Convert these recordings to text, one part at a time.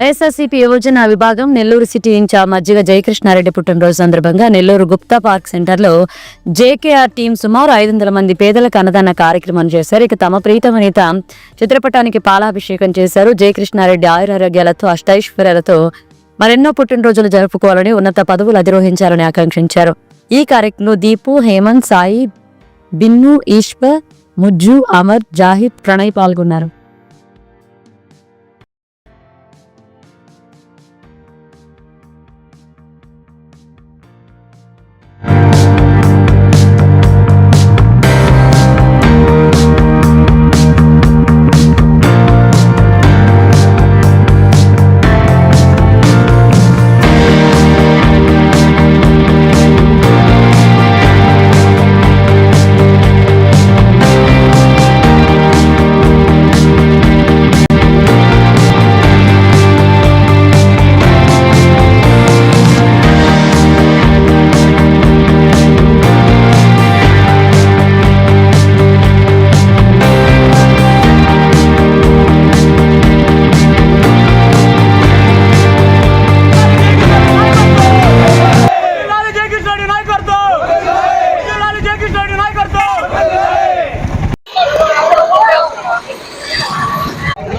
SRCP యువజన విభాగం Nellore city incharge మజ్జిగ జయకృష్ణారెడ్డి పుట్టినరోజు సందర్భంగా నెల్లూరు గుప్తా పార్క్ సెంటర్లో జేకేఆర్ టీం సుమారు 500 మంది పేదలకు అన్నదాన కార్యక్రమం చేశారు. ఇక తమ ప్రీతమ నేత చిత్రపటానికి పాలాభిషేకం చేశారు. జయకృష్ణారెడ్డి ఆయురారోగ్యాలతో అష్టైశ్వర్యాలతో మరెన్నో పుట్టినరోజులు జరుపుకోవాలని, ఉన్నత పదవులు అధిరోహించాలని ఆకాంక్షించారు. ఈ కార్యక్రమంలో దీపు, హేమంత్, సాయి, బిన్ను, ఈశ్వర్, ముజ్జు, అమర్, జాహిద్, ప్రణయ్ పాల్గొన్నారు.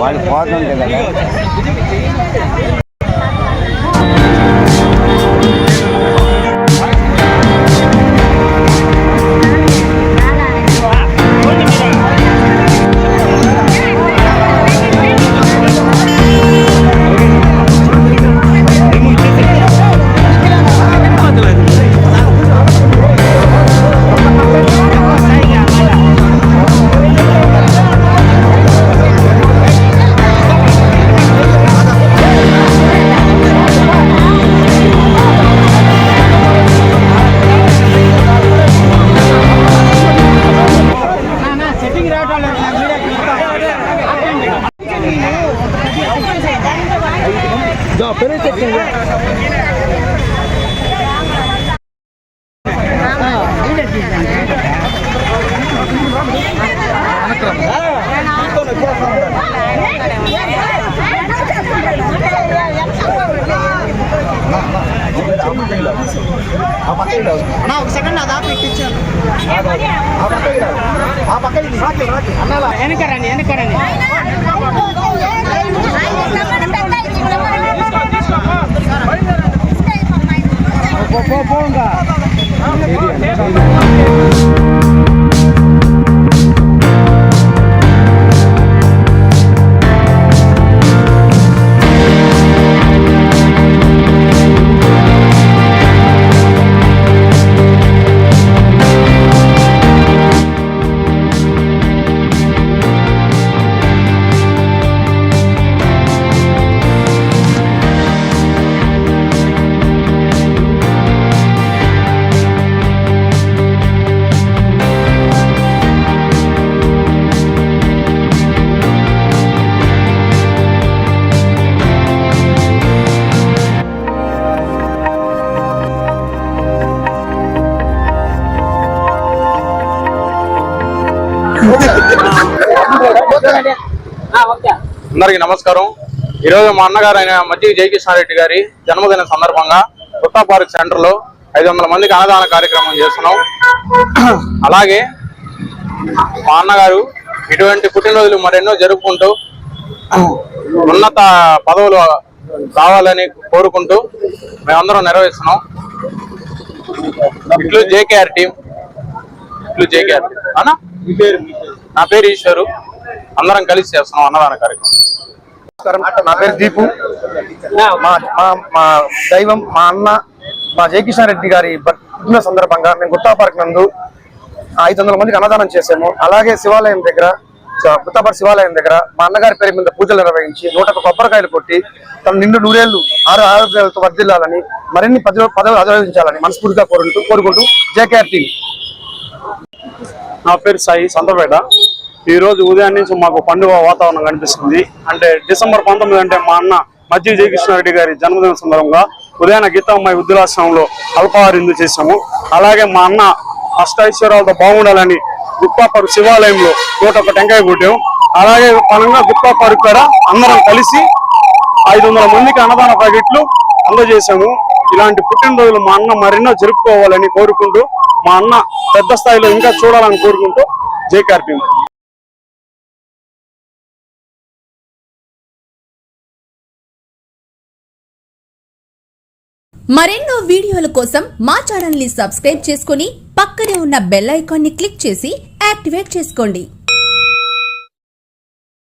వాళ్ళు పోతుంటే కదా అందరికి నమస్కారం. ఈరోజు మా అన్నగారు అయిన మజ్జిగ జయకృష్ణారెడ్డి గారి జన్మదిన సందర్భంగా గుప్తా పార్క్ సెంటర్ లో 500 మందికి అన్నదాన కార్యక్రమం చేస్తున్నాం. అలాగే మా అన్నగారు ఇటువంటి పుట్టినరోజులు మరెన్నో జరుపుకుంటూ ఉన్నత పదవులు కావాలని కోరుకుంటూ మేమందరం నెరవేరుస్తున్నాం. ఇట్లు జేకేఆర్ టీం, అన్న నా పేరు ఈశ్వరు. అందరం కలిసి చేస్తున్నాం అన్నదాన కార్యక్రమం. నా పేరు దీపు. మా దైవం మా అన్న మా జయకృష్ణారెడ్డి గారి పుట్టిన సందర్భంగా మేము గుత్తా పార్క్ నందు 500 మందికి అన్నదానం చేసాము. అలాగే శివాలయం దగ్గర, గుత్తా పార్క్ శివాలయం దగ్గర మా అన్నగారి పేరు మీద పూజలు నిర్వహించి 101 కొబ్బరికాయలు కొట్టి తన నిండు నూరేళ్లు ఆరోగ్యాలతో వర్ధిల్లాలని, మరిన్ని పదవులు అధిరోహించాలని మనస్ఫూర్తిగా కోరుకుంటూ జేకేఆర్ టీం. నా పేరు సాయి, సంతపేట. ఈ రోజు ఉదయం నుంచి మాకు పండుగ వాతావరణం కనిపిస్తుంది. అంటే డిసెంబర్ 19 అంటే మా అన్న మజ్జిగ జయకృష్ణారెడ్డి గారి జన్మదిన సందర్భంగా ఉదయాన గీతామ్మాయి వృద్ధులాశ్రమంలో అల్పాహార విందు చేశాము. అలాగే మా అన్న అష్టైశ్వర్యాలతో బాగుండాలని గుప్తా పార్క్ శివాలయంలో 101 టెంకాయ కొట్టాము. అలాగే పనంగా గుప్తా పార్క్ కూడా అందరం కలిసి 500 మందికి అన్నదాన ప్యాకెట్లు అందజేశాము. ఇలాంటి పుట్టినరోజులు మా అన్న మరెన్నో జరుపుకోవాలని కోరుకుంటూ, మా అన్న పెద్ద స్థాయిలో ఇంకా చూడాలని కోరుకుంటూ జేకేఆర్ టీం. మరెన్నో వీడియోల కోసం మా ఛానల్ ని సబ్స్క్రైబ్ చేసుకుని పక్కనే ఉన్న బెల్ ఐకాన్ ని క్లిక్ చేసి యాక్టివేట్ చేసుకోండి.